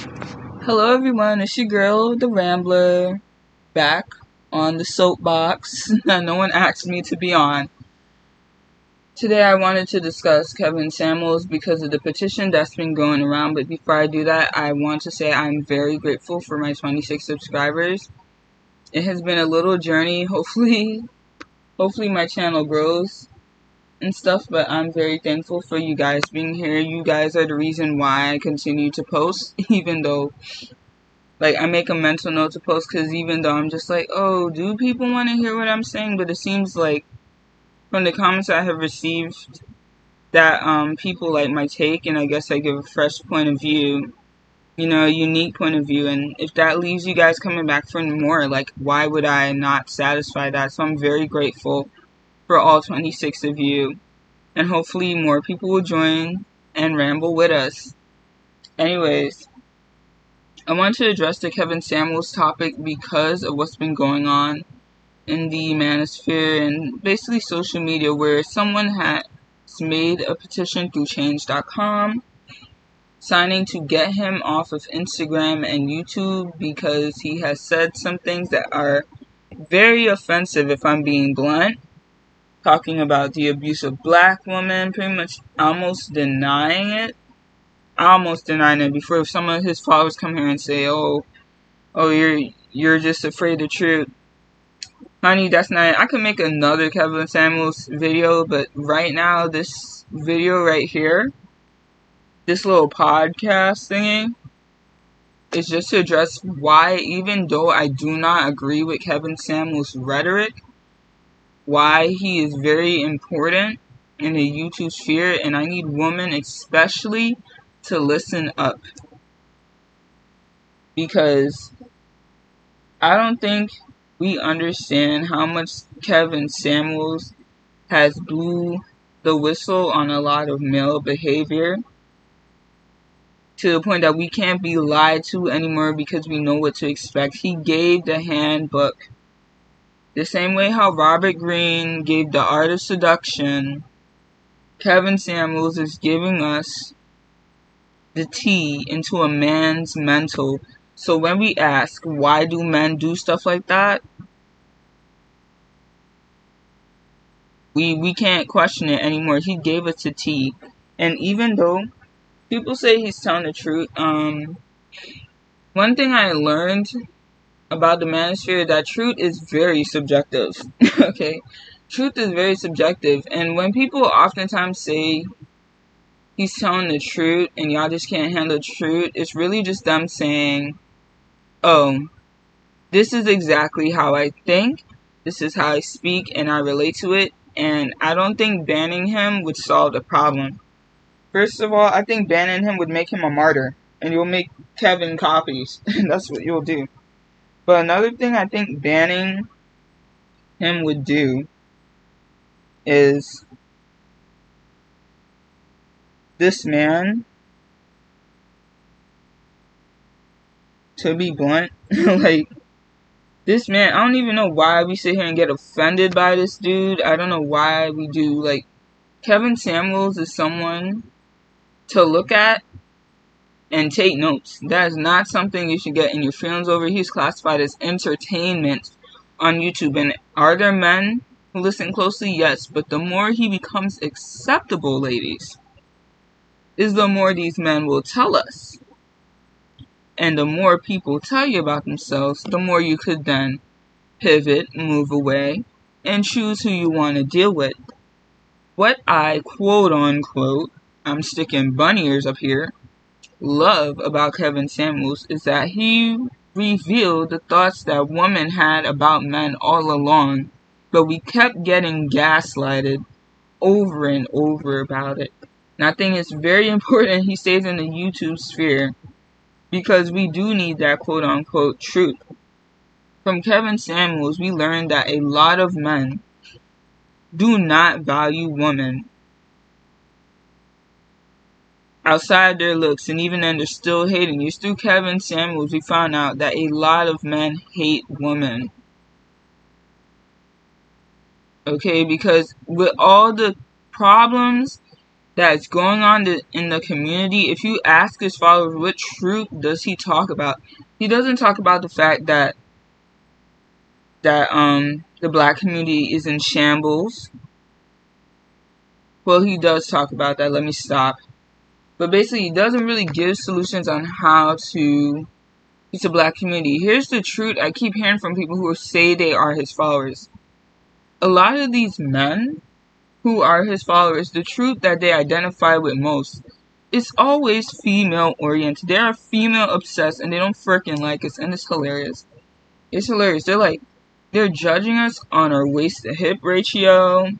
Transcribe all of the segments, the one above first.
Hello everyone, it's your girl, the Rambler, back on the soapbox that no one asked me to be on. Today I wanted to discuss Kevin Samuels because of the petition that's been going around, but before I do that, I want to say I'm very grateful for my 26 subscribers. It has been a little journey, hopefully my channel grows and stuff, but I'm very thankful for you guys being here. You guys are the reason why I continue to post, even though I make a mental note to post, because even though I'm just like, oh, do people want to hear what I'm saying? But it seems like from the comments I have received that people like my take, and I guess I give a fresh point of view, a unique point of view. And if that leaves you guys coming back for more, why would I not satisfy that? So I'm very grateful for all 26 of you. And hopefully more people will join and ramble with us. Anyways, I want to address the Kevin Samuels topic because of what's been going on in the manosphere and basically social media, where someone has made a petition through change.com signing to get him off of Instagram and YouTube because he has said some things that are very offensive, if I'm being blunt. Talking about the abuse of black women, pretty much almost denying it before some of his followers come here and say, oh, you're just afraid of truth. Honey, that's not it. I could make another Kevin Samuels video, but right now, this video right here, this little podcast thingy, is just to address why, even though I do not agree with Kevin Samuels' rhetoric, why he is very important in the YouTube sphere, and I need women especially to listen up. Because I don't think we understand how much Kevin Samuels has blew the whistle on a lot of male behavior, to the point that we can't be lied to anymore because we know what to expect. He gave the handbook. The same way how Robert Greene gave the art of seduction, Kevin Samuels is giving us the tea into a man's mental. So when we ask, why do men do stuff like that? We can't question it anymore. He gave us the tea. And even though people say he's telling the truth, one thing I learned about the manosphere is that truth is very subjective. Okay? Truth is very subjective. And when people oftentimes say he's telling the truth and y'all just can't handle the truth, it's really just them saying, oh, this is exactly how I think, this is how I speak, and I relate to it. And I don't think banning him would solve the problem. First of all, I think banning him would make him a martyr. And you'll make Kevin copies. That's what you'll do. But another thing I think banning him would do is this man, to be blunt, this man, I don't even know why we sit here and get offended by this dude. I don't know why we do. Kevin Samuels is someone to look at and take notes. That is not something you should get in your feelings over. He's classified as entertainment on YouTube. And are there men who listen closely? Yes. But the more he becomes acceptable, ladies, is the more these men will tell us. And the more people tell you about themselves, the more you could then pivot, move away, and choose who you want to deal with. What I, quote unquote, I'm sticking bunny ears up here, love about Kevin Samuels is that he revealed the thoughts that women had about men all along, but we kept getting gaslighted over and over about it. And I think it's very important he stays in the YouTube sphere, because we do need that quote-unquote truth. From Kevin Samuels, we learned that a lot of men do not value women outside their looks, and even then they're still hating. It's through Kevin Samuels we found out that a lot of men hate women. Okay, because with all the problems that's going on in the community, if you ask his followers what truth does he talk about, he doesn't talk about the fact that the black community is in shambles. Well, he does talk about that. Let me stop. But basically, he doesn't really give solutions on how to reach the black community. Here's the truth I keep hearing from people who say they are his followers. A lot of these men who are his followers, the truth that they identify with most is always female oriented. They are female obsessed and they don't freaking like us, and it's hilarious. It's hilarious. They're judging us on our waist to hip ratio,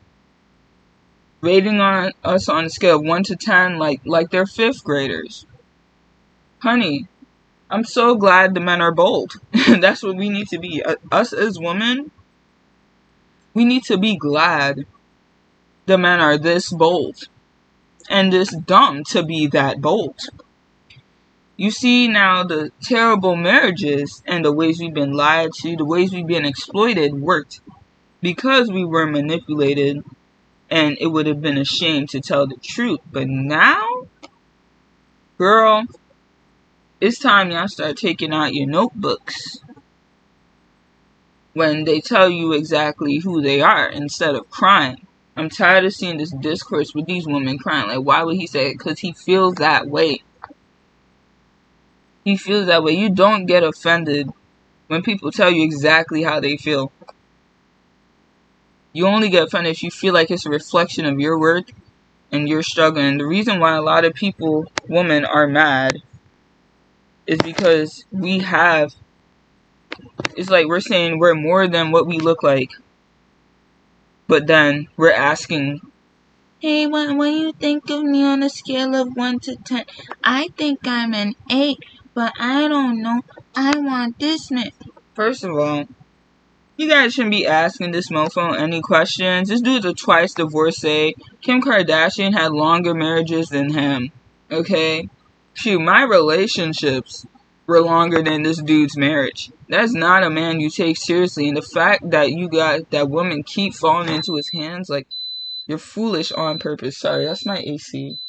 rating on us on a scale of 1 to 10 like they're 5th graders. Honey, I'm so glad the men are bold. That's what we need to be. Us as women, we need to be glad the men are this bold and this dumb to be that bold. You see now the terrible marriages and the ways we've been lied to, the ways we've been exploited worked because we were manipulated, and it would have been a shame to tell the truth. But now, girl, it's time y'all start taking out your notebooks when they tell you exactly who they are instead of crying. I'm tired of seeing this discourse with these women crying. Like, why would he say it? Because he feels that way. He feels that way. You don't get offended when people tell you exactly how they feel. You only get offended if you feel like it's a reflection of your worth and your struggle. And the reason why a lot of people, women, are mad is because it's like we're saying we're more than what we look like. But then we're asking, hey, what do you think of me on a scale of 1 to 10? I think I'm an 8, but I don't know. I want this man. First of all, you guys shouldn't be asking this mofo any questions. This dude's a twice divorcee. Kim Kardashian had longer marriages than him. Okay? Shoot, my relationships were longer than this dude's marriage. That's not a man you take seriously. And the fact that you got that woman keep falling into his hands, like, you're foolish on purpose. Sorry, that's my AC.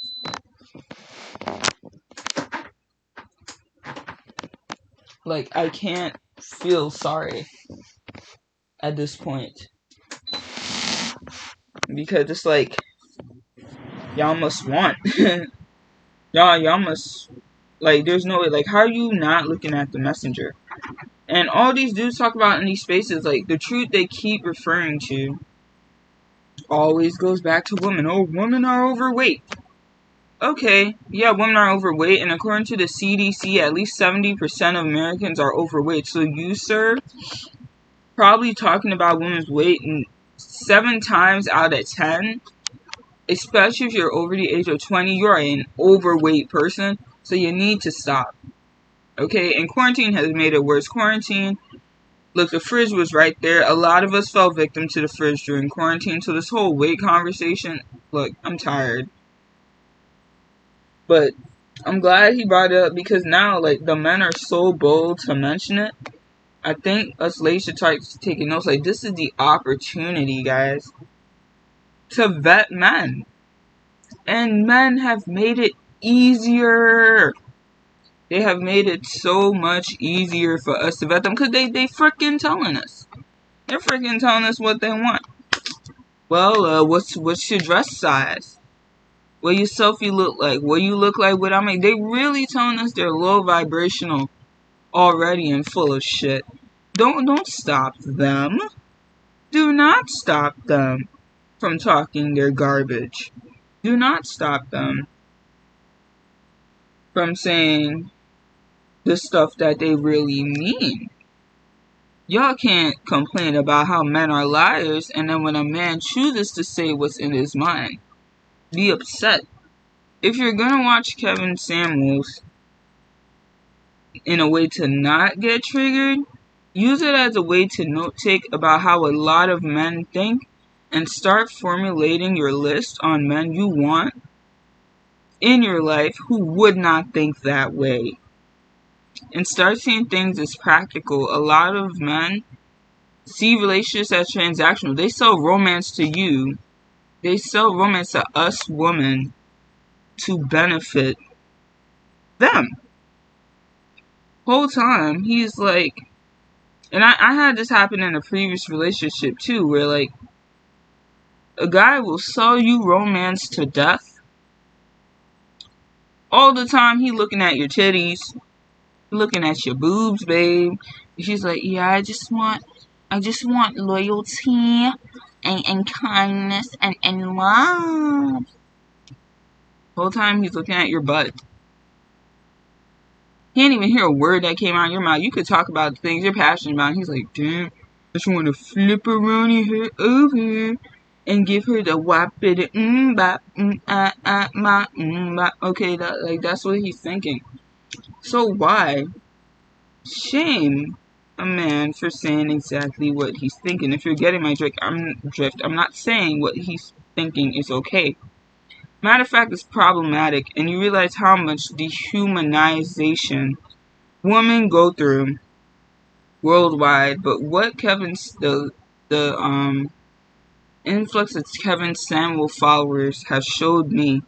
Like, I can't feel sorry at this point. Because it's like, y'all must want. y'all must, like, there's no way. Like, how are you not looking at the messenger? And all these dudes talk about in these spaces, like, the truth they keep referring to always goes back to women. Oh, women are overweight. Okay, yeah, women are overweight, and according to the CDC, at least 70% of Americans are overweight. So you, sir, probably talking about women's weight 7 times out of 10, especially if you're over the age of 20, you're an overweight person, so you need to stop. Okay, and quarantine has made it worse. Quarantine, look, the fridge was right there. A lot of us fell victim to the fridge during quarantine, so this whole weight conversation, look, I'm tired. But I'm glad he brought it up because now, like, the men are so bold to mention it. I think us ladies should start taking notes. Like, this is the opportunity, guys, to vet men. And men have made it easier. They have made it so much easier for us to vet them because they freaking telling us. They're freaking telling us what they want. Well, what's your dress size? What your selfie look like? What you look like without makeup? They really telling us they're low vibrational already and full of shit. Don't stop them. Do not stop them from talking their garbage. Do not stop them from saying the stuff that they really mean. Y'all can't complain about how men are liars, and then when a man chooses to say what's in his mind, be upset. If you're gonna watch Kevin Samuels in a way to not get triggered, use it as a way to note take about how a lot of men think, and start formulating your list on men you want in your life who would not think that way. And start seeing things as practical. A lot of men see relationships as transactional. They sell romance to you. They sell romance to us women to benefit them. Whole time he's like, and I had this happen in a previous relationship too, where like a guy will sell you romance to death. All the time he looking at your titties, looking at your boobs, babe. She's like, yeah, I just want loyalty and kindness and love. Whole time he's looking at your butt. He didn't even hear a word that came out of your mouth. You could talk about the things you're passionate about. He's like, damn, I just want to flip around her over and give her the whop it bop bop. Okay, that's what he's thinking. So why shame a man for saying exactly what he's thinking? If you're getting my drift, I'm not saying what he's thinking is okay. Matter of fact, it's problematic, and you realize how much dehumanization women go through worldwide. But what the influx of Kevin Samuel followers have showed me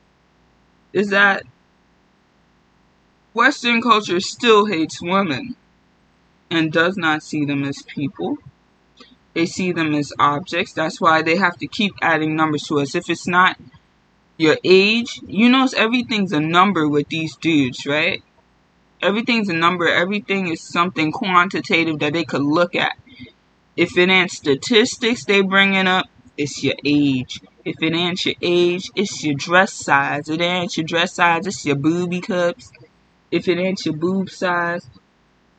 is that Western culture still hates women and does not see them as people. They see them as objects. That's why they have to keep adding numbers to us. If it's not your age, you know, everything's a number with these dudes, right? Everything's a number. Everything is something quantitative that they could look at. If it ain't statistics they bringing up, it's your age. If it ain't your age, it's your dress size. If it ain't your dress size, it's your booby cups. If it ain't your boob size,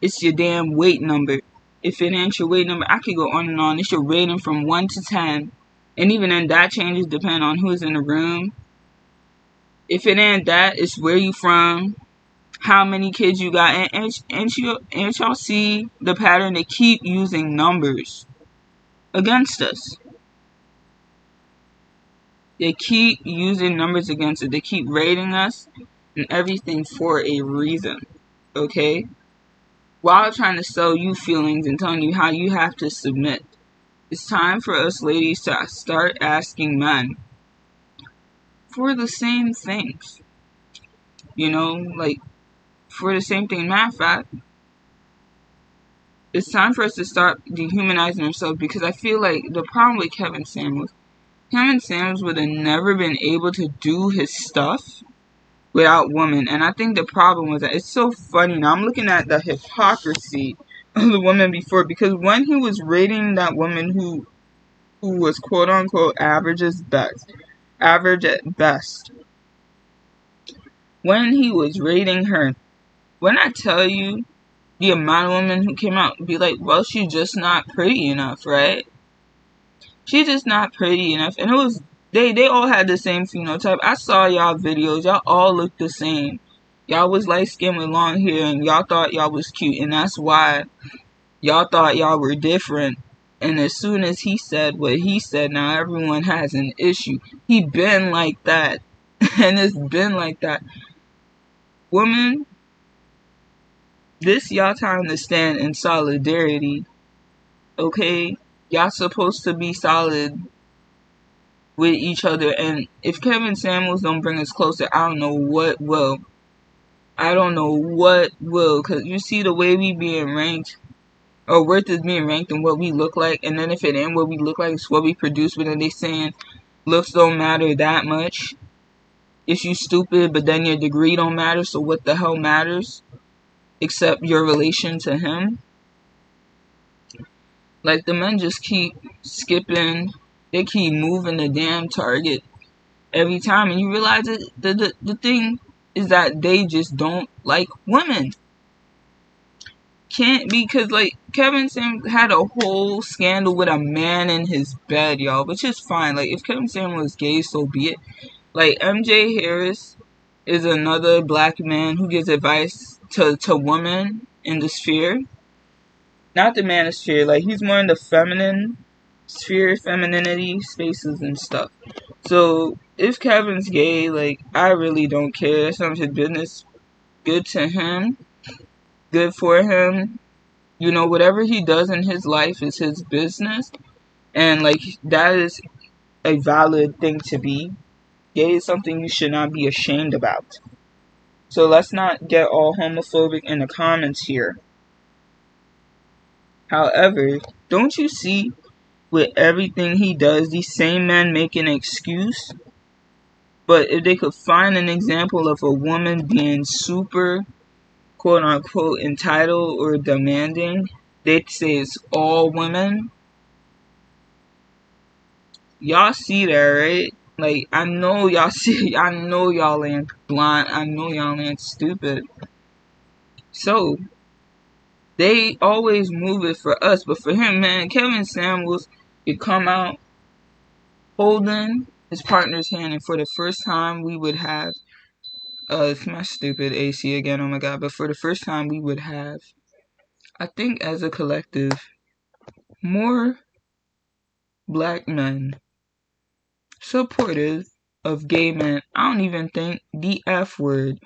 it's your damn weight number. If it ain't your weight number, I could go on and on. It's your rating from 1 to 10. And even then, that changes depending on who's in the room. If it ain't that, it's where you from, how many kids you got, and y'all see the pattern. They keep using numbers against us. They keep using numbers against us. They keep rating us and everything for a reason, okay? While trying to sell you feelings and telling you how you have to submit. It's time for us ladies to start asking men for the same things. You know, like, for the same thing. Matter of fact, it's time for us to start dehumanizing ourselves, because I feel like the problem with Kevin Samuels would have never been able to do his stuff without women. And I think the problem was that it's so funny. Now I'm looking at the hypocrisy of the woman before, because when he was rating that woman who was quote unquote average at best, when he was rating her, when I tell you the amount of women who came out and be like, well, she's just not pretty enough, right? She's just not pretty enough. And it was, they all had the same phenotype. I saw y'all videos. Y'all all looked the same. Y'all was light skinned with long hair, and y'all thought y'all was cute. And that's why y'all thought y'all were different. And as soon as he said what he said, now everyone has an issue. He been like that. And it's been like that. Woman, this y'all time to stand in solidarity. Okay? Y'all supposed to be solid with each other. And if Kevin Samuels don't bring us closer, I don't know what will. I don't know what will. Because you see the way we being ranked, or worth is being ranked and what we look like. And then if it ain't what we look like, it's what we produce. But then they saying looks don't matter that much. If you stupid, but then your degree don't matter. So what the hell matters? Except your relation to him. Like, the men just keep skipping. They keep moving the damn target every time. And you realize that the thing is that they just don't like women. Can't, because, like, Kevin Samuels had a whole scandal with a man in his bed, y'all. Which is fine. Like, if Kevin Samuels was gay, so be it. Like, MJ Harris is another black man who gives advice to women in the sphere. Not the manosphere, like, he's more in the feminine sphere, femininity spaces and stuff. So, if Kevin's gay, like, I really don't care. That's none of his business. Good to him. Good for him. You know, whatever he does in his life is his business. And, like, that is a valid thing to be. Gay is something you should not be ashamed about. So let's not get all homophobic in the comments here. However, don't you see with everything he does, these same men make an excuse? But if they could find an example of a woman being super, quote unquote, entitled or demanding, they'd say it's all women. Y'all see that, right? Like, I know y'all see, I know y'all ain't blind, I know y'all ain't stupid. So, they always move it for us, but for him, man, Kevin Samuels could come out holding his partner's hand, and for the first time we would have, it's my stupid AC again, oh my god, but for the first time we would have, I think as a collective, more black men supportive of gay men. I don't even think the F word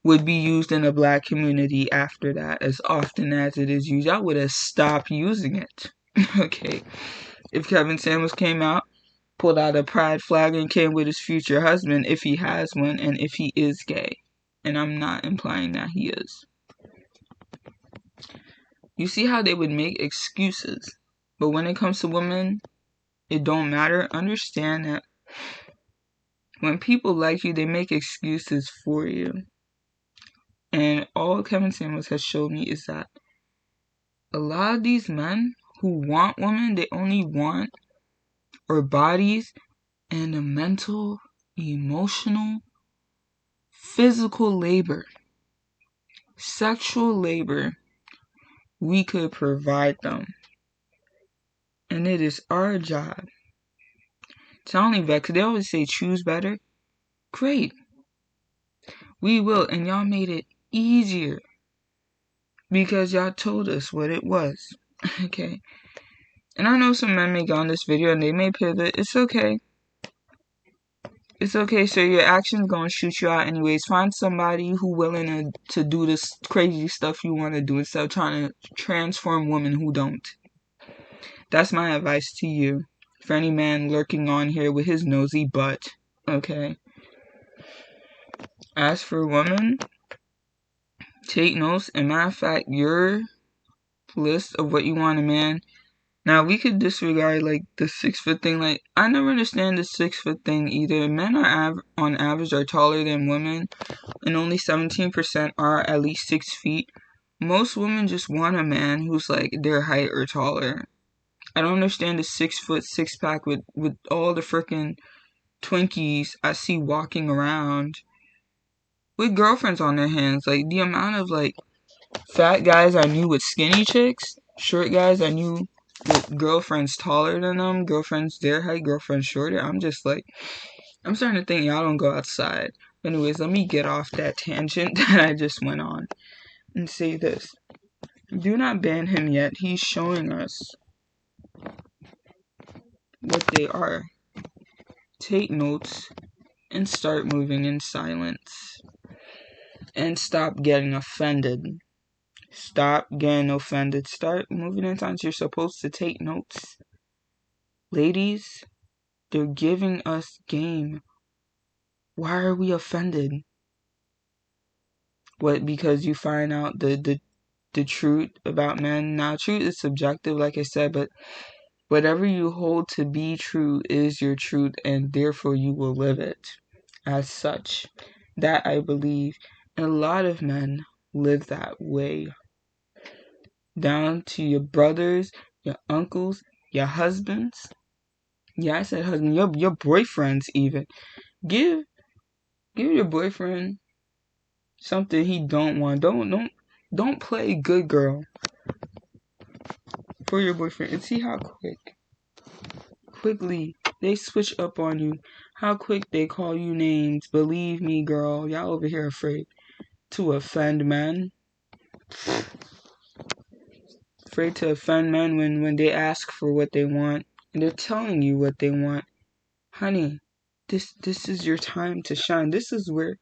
would be used in the black community after that as often as it is used. I would have stopped using it. Okay. If Kevin Samuels came out, pulled out a pride flag and came with his future husband, if he has one, and if he is gay. And I'm not implying that he is. You see how they would make excuses. But when it comes to women, it don't matter. Understand that when people like you, they make excuses for you. And all Kevin Samuels has showed me is that a lot of these men who want women, they only want our bodies and the mental, emotional, physical labor, sexual labor we could provide them. And it is our job to only vet, because they always say choose better. Great. We will, and y'all made it easier because y'all told us what it was. Okay. And I know some men may go on this video and they may pivot. It's okay. It's okay, so your action's gonna shoot you out anyways. Find somebody who willing to do this crazy stuff you want to do instead of trying to transform women who don't. That's my advice to you. For any man lurking on here with his nosy butt. Okay. As for women, take notes. And matter of fact, your list of what you want a man. Now, we could disregard, like, the 6 foot thing. Like, I never understand the 6 foot thing either. Men are on average are taller than women, and only 17% are at least 6 feet. Most women just want a man who's, like, their height or taller. I don't understand the 6 foot 6 pack with all the freaking Twinkies I see walking around with girlfriends on their hands. Like, the amount of, like, fat guys I knew with skinny chicks, short guys I knew with girlfriends taller than them, girlfriends their height, girlfriends shorter. I'm just like, I'm starting to think y'all don't go outside. Anyways, let me get off that tangent that I just went on and say this. Do not ban him yet. He's showing us what they are. Take notes and start moving in silence. And stop getting offended. Stop getting offended. Start moving in silence. You're supposed to take notes. Ladies, they're giving us game. Why are we offended? What, because you find out the truth about men? Now, truth is subjective, like I said, but whatever you hold to be true is your truth, and therefore you will live it as such. That I believe. And a lot of men live that way. Down to your brothers, your uncles, your husbands. Yeah, I said husband, your boyfriends even. Give your boyfriend something he don't want. Don't play good girl for your boyfriend and see how quickly they switch up on you. How quick they call you names. Believe me, girl, y'all over here afraid to offend men. Afraid to offend men when they ask for what they want and they're telling you what they want. Honey, this is your time to shine. This is where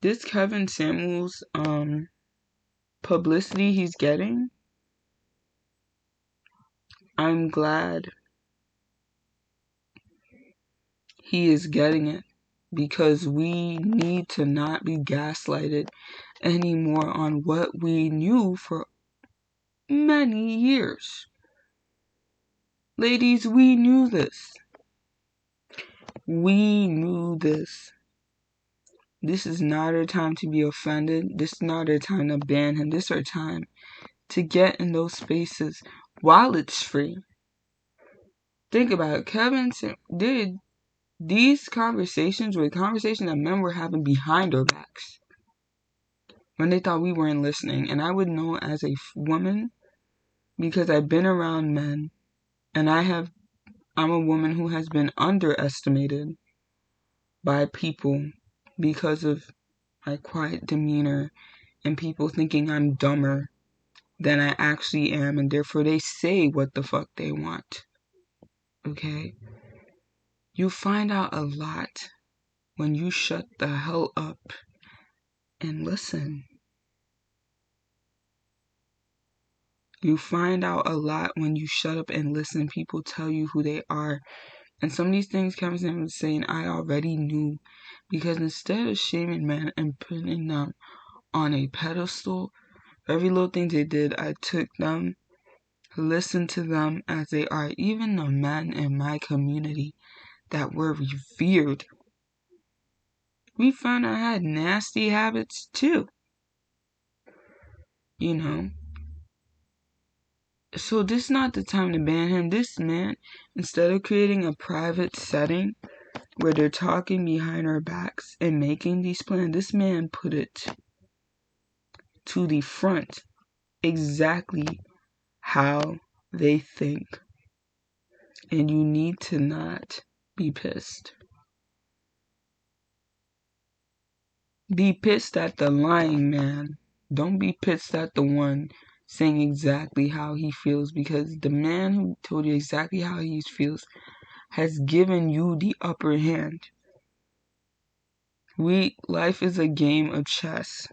this Kevin Samuels publicity he's getting, I'm glad he is getting it. because we need to not be gaslighted anymore on what we knew for many years. Ladies, we knew this. We knew this. This is not our time to be offended. This is not our time to ban him. This is our time to get in those spaces while it's free. Think about it. Kevin did these conversations were conversations that men were having behind our backs when they thought we weren't listening. And I would know as a woman, because I've been around men, and I'm a woman who has been underestimated by people because of my quiet demeanor and people thinking I'm dumber than I actually am, and therefore they say what the fuck they want. Okay? You find out a lot when you shut the hell up and listen. You find out a lot when you shut up and listen. People tell you who they are. And some of these things Kevin was saying I already knew. Because instead of shaming men and putting them on a pedestal, every little thing they did, I took them, listened to them as they are. Even the men in my community that were revered, we found I had nasty habits too. You know? So this is not the time to ban him. This man, instead of creating a private setting where they're talking behind our backs and making these plans, this man put it to the front exactly how they think. And you need to not be pissed. Be pissed at the lying man. Don't be pissed at the one saying exactly how he feels, because the man who told you exactly how he feels has given you the upper hand. Life is a game of chess.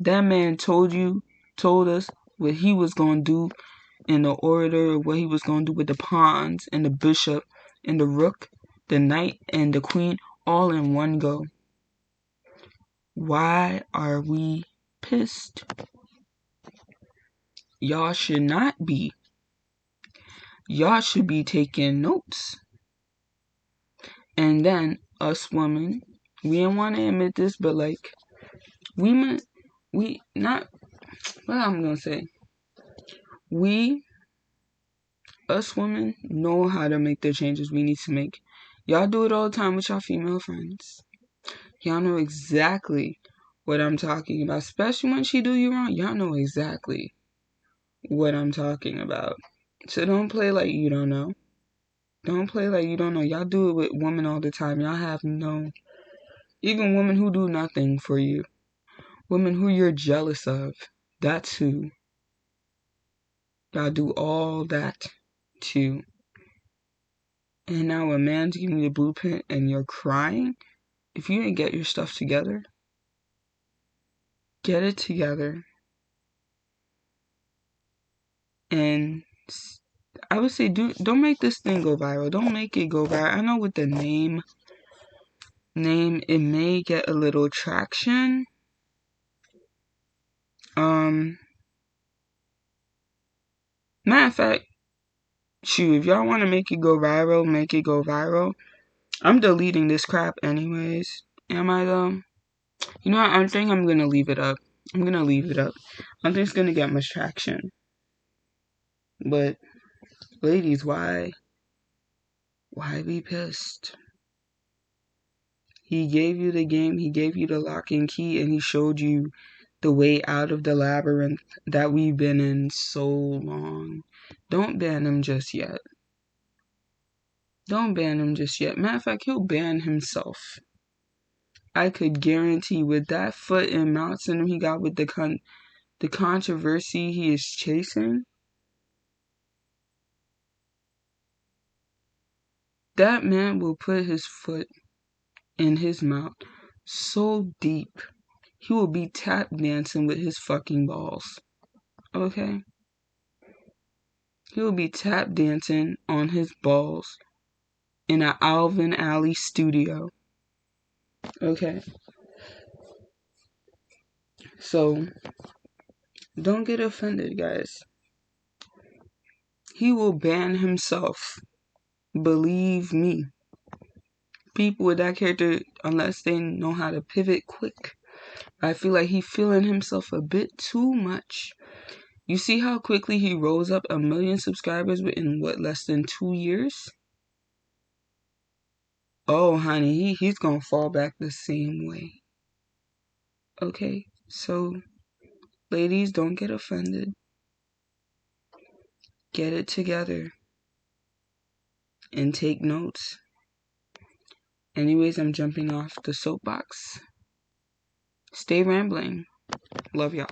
That man told us what he was going to do in the order, what he was going to do with the pawns and the bishop and the rook, the knight and the queen, all in one go. Why are we pissed? Y'all should not be. Y'all should be taking notes. And then us women, we don't want to admit this, but like women, we not. What I'm gonna say. Us women, know how to make the changes we need to make. Y'all do it all the time with y'all female friends. Y'all know exactly what I'm talking about. Especially when she do you wrong. Y'all know exactly what I'm talking about. So don't play like you don't know. Don't play like you don't know. Y'all do it with women all the time. Y'all have no... Even women who do nothing for you. Women who you're jealous of. That's who. Y'all do all that too. And now a man's giving you the blueprint and you're crying? If you didn't get your stuff together, get it together. And I would say don't make this thing go viral. Don't make it go viral. I know with the name it may get a little traction. Matter of fact, shoot, if y'all want to make it go viral, make it go viral. I'm deleting this crap anyways. Am I though? You know what? I think I'm gonna leave it up. I don't think it's gonna get much traction. But ladies, why be pissed? He gave you the game, he gave you the lock and key, and he showed you the way out of the labyrinth that we've been in so long. Don't ban him just yet. Matter of fact, he'll ban himself. I could guarantee with that foot and mouth syndrome he got with the controversy he is chasing, that man will put his foot in his mouth so deep, he will be tap dancing with his fucking balls. Okay? He will be tap dancing on his balls in an Alvin Alley studio. Okay. So, don't get offended, guys. He will ban himself. Believe me. People with that character, unless they know how to pivot quick, I feel like he's feeling himself a bit too much. You see how quickly he rose up 1 million subscribers within, what, less than 2 years? Oh, honey, he's gonna fall back the same way. Okay, so, ladies, don't get offended. Get it together. And take notes. Anyways, I'm jumping off the soapbox. Stay rambling. Love y'all.